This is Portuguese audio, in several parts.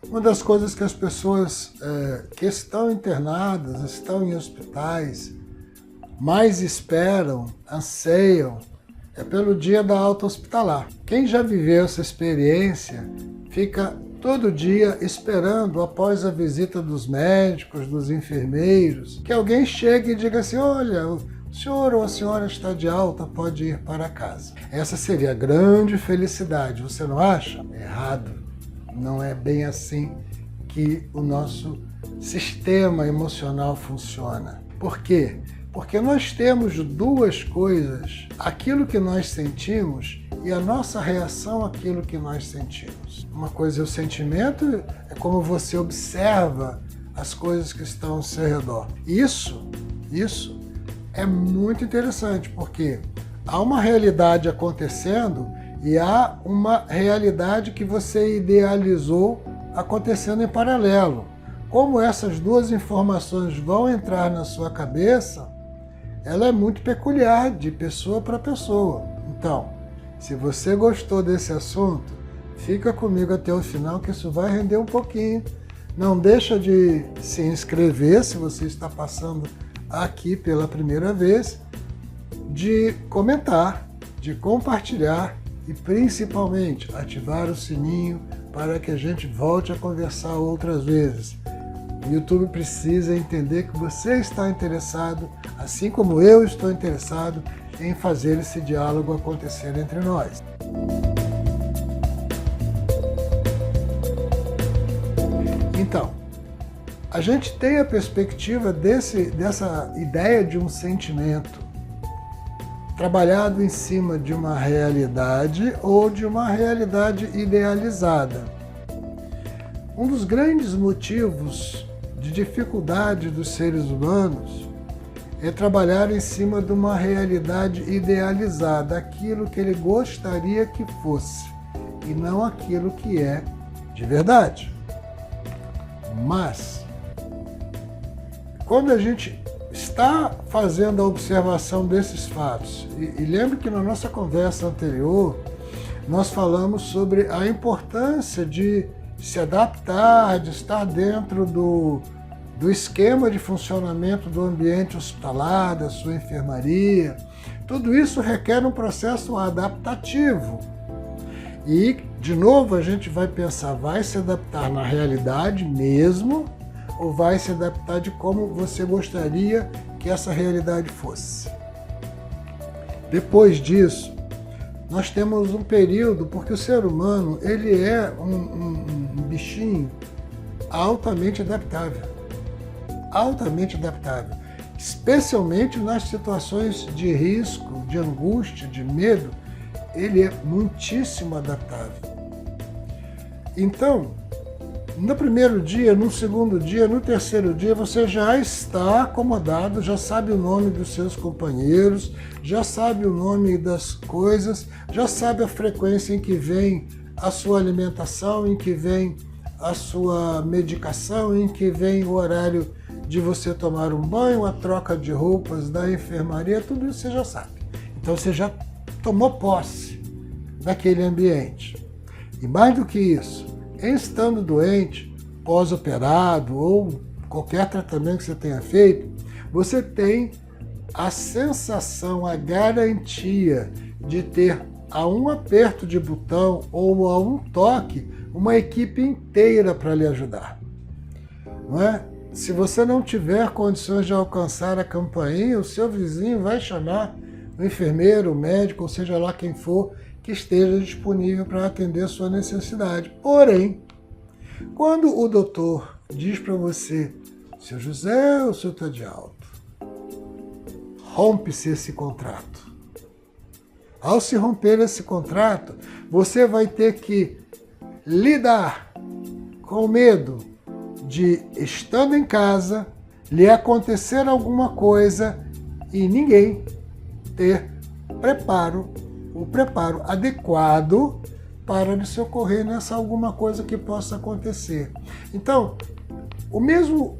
Uma das coisas que as pessoas que estão internadas, estão em hospitais, mais esperam, anseiam, é pelo dia da alta hospitalar. Quem já viveu essa experiência fica todo dia esperando, após a visita dos médicos, dos enfermeiros, que alguém chegue e diga assim: olha, o senhor ou a senhora está de alta, pode ir para casa. Essa seria a grande felicidade, você não acha? Errado. Não é bem assim que o nosso sistema emocional funciona. Por quê? Porque nós temos duas coisas: aquilo que nós sentimos e a nossa reação àquilo que nós sentimos. Uma coisa é o sentimento, é como você observa as coisas que estão ao seu redor. Isso é muito interessante, porque há uma realidade acontecendo e há uma realidade que você idealizou acontecendo em paralelo. Como essas duas informações vão entrar na sua cabeça, ela é muito peculiar de pessoa para pessoa. Então, se você gostou desse assunto, fica comigo até o final, que isso vai render um pouquinho. Não deixa de se inscrever se você está passando aqui pela primeira vez, de comentar, de compartilhar e principalmente ativar o sininho para que a gente volte a conversar outras vezes. O YouTube precisa entender que você está interessado, assim como eu estou interessado, em fazer esse diálogo acontecer entre nós. Então, a gente tem a perspectiva dessa ideia de um sentimento trabalhado em cima de uma realidade ou de uma realidade idealizada. Um dos grandes motivos de dificuldade dos seres humanos é trabalhar em cima de uma realidade idealizada, aquilo que ele gostaria que fosse, e não aquilo que é de verdade. Mas, quando a gente está fazendo a observação desses fatos, e lembre que na nossa conversa anterior, nós falamos sobre a importância de se adaptar, de estar dentro do esquema de funcionamento do ambiente hospitalar, da sua enfermaria. Tudo isso requer um processo adaptativo. E, de novo, a gente vai pensar, vai se adaptar na realidade mesmo, ou vai se adaptar de como você gostaria que essa realidade fosse. Depois disso, nós temos um período, porque o ser humano ele é um bichinho altamente adaptável, especialmente nas situações de risco, de angústia, de medo, ele é muitíssimo adaptável. Então, no primeiro dia, no segundo dia, no terceiro dia, você já está acomodado, já sabe o nome dos seus companheiros, já sabe o nome das coisas, já sabe a frequência em que vem a sua alimentação, em que vem a sua medicação, em que vem o horário de você tomar um banho, a troca de roupas da enfermaria, tudo isso você já sabe. Então você já tomou posse daquele ambiente. E mais do que isso, estando doente, pós-operado ou qualquer tratamento que você tenha feito, você tem a sensação, a garantia de ter a um aperto de botão ou a um toque uma equipe inteira para lhe ajudar. Não é? Se você não tiver condições de alcançar a campainha, o seu vizinho vai chamar o enfermeiro, o médico, ou seja lá quem for, que esteja disponível para atender a sua necessidade. Porém, quando o doutor diz para você: seu José, o senhor está de alta, rompe-se esse contrato. Ao se romper esse contrato, você vai ter que lidar com o medo de, estando em casa, lhe acontecer alguma coisa e ninguém ter o preparo adequado para lhe socorrer nessa alguma coisa que possa acontecer. Então, o mesmo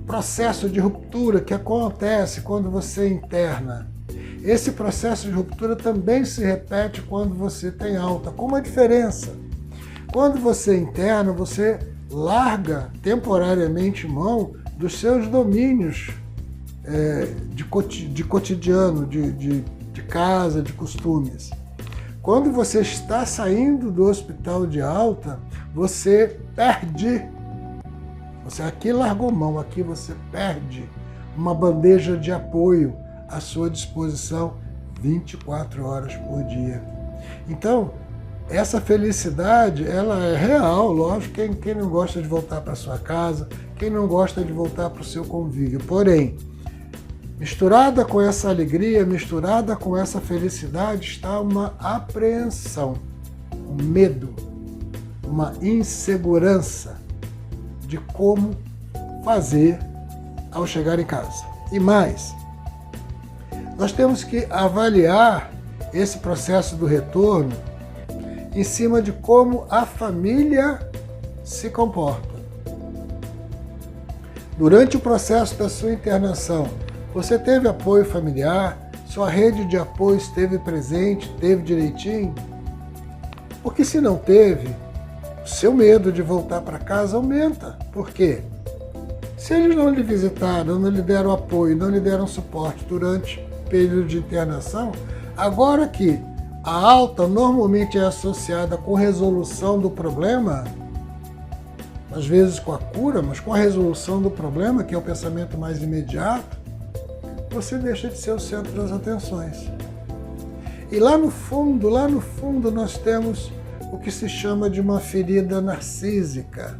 processo de ruptura que acontece quando você interna, esse processo de ruptura também se repete quando você tem alta. Com uma diferença. Quando você interna, você larga temporariamente mão dos seus domínios de cotidiano, de casa, de costumes. Quando você está saindo do hospital de alta, você perde. Você aqui largou mão, aqui você perde uma bandeja de apoio à sua disposição 24 horas por dia. Então, essa felicidade, ela é real, lógico, quem não gosta de voltar para sua casa, quem não gosta de voltar para o seu convívio. Porém, misturada com essa alegria, misturada com essa felicidade, está uma apreensão, um medo, uma insegurança de como fazer ao chegar em casa. E mais, nós temos que avaliar esse processo do retorno em cima de como a família se comporta. Durante o processo da sua internação, você teve apoio familiar? Sua rede de apoio esteve presente, esteve direitinho? Porque se não teve, o seu medo de voltar para casa aumenta. Por quê? Se eles não lhe visitaram, não lhe deram apoio, não lhe deram suporte durante o período de internação, agora que a alta normalmente é associada com resolução do problema, às vezes com a cura, mas com a resolução do problema, que é o pensamento mais imediato, você deixa de ser o centro das atenções. E lá no fundo, nós temos o que se chama de uma ferida narcísica.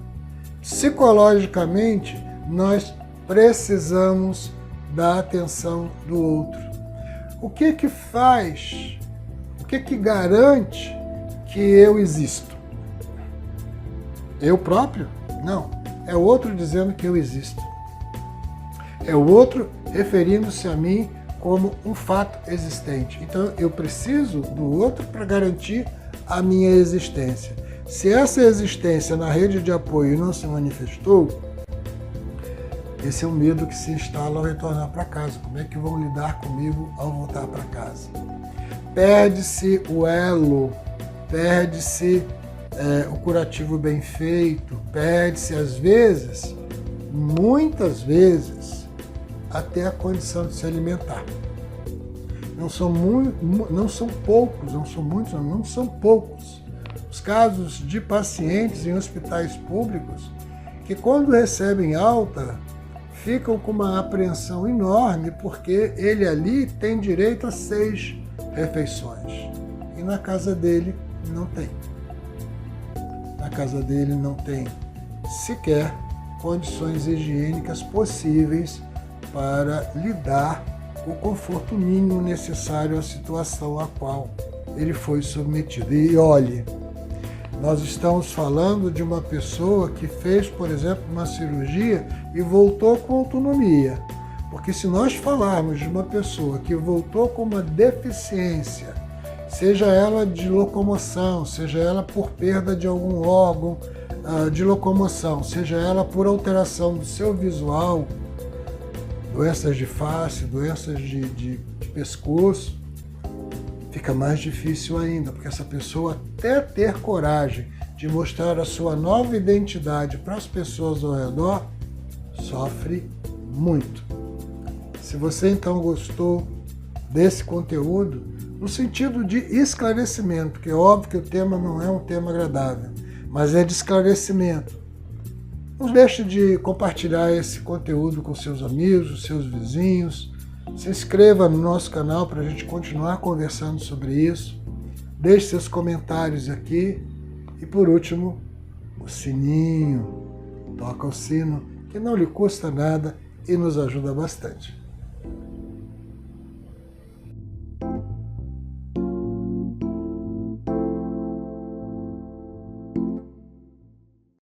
Psicologicamente, nós precisamos da atenção do outro. O que que faz, o que que garante que eu existo? Eu próprio? Não. É o outro dizendo que eu existo. É o outro referindo-se a mim como um fato existente. Então, eu preciso do outro para garantir a minha existência. Se essa existência na rede de apoio não se manifestou, esse é o medo que se instala ao retornar para casa. Como é que vão lidar comigo ao voltar para casa? Perde-se o elo, perde-se o curativo bem feito, perde-se às vezes, muitas vezes, até a condição de se alimentar. Não são poucos os casos de pacientes em hospitais públicos que, quando recebem alta, ficam com uma apreensão enorme porque ele ali tem direito a 6 refeições e na casa dele não tem. Na casa dele não tem sequer condições higiênicas possíveis para lhe dar o conforto mínimo necessário à situação a qual ele foi submetido. E olhe, nós estamos falando de uma pessoa que fez, por exemplo, uma cirurgia e voltou com autonomia. Porque se nós falarmos de uma pessoa que voltou com uma deficiência, seja ela de locomoção, seja ela por perda de algum órgão de locomoção, seja ela por alteração do seu visual, doenças de face, doenças de pescoço, fica mais difícil ainda, porque essa pessoa, até ter coragem de mostrar a sua nova identidade para as pessoas ao redor, sofre muito. Se você então gostou desse conteúdo, no sentido de esclarecimento, que é óbvio que o tema não é um tema agradável, mas é de esclarecimento, não deixe de compartilhar esse conteúdo com seus amigos, seus vizinhos. Se inscreva no nosso canal para a gente continuar conversando sobre isso. Deixe seus comentários aqui. E por último, o sininho. Toca o sino, que não lhe custa nada e nos ajuda bastante.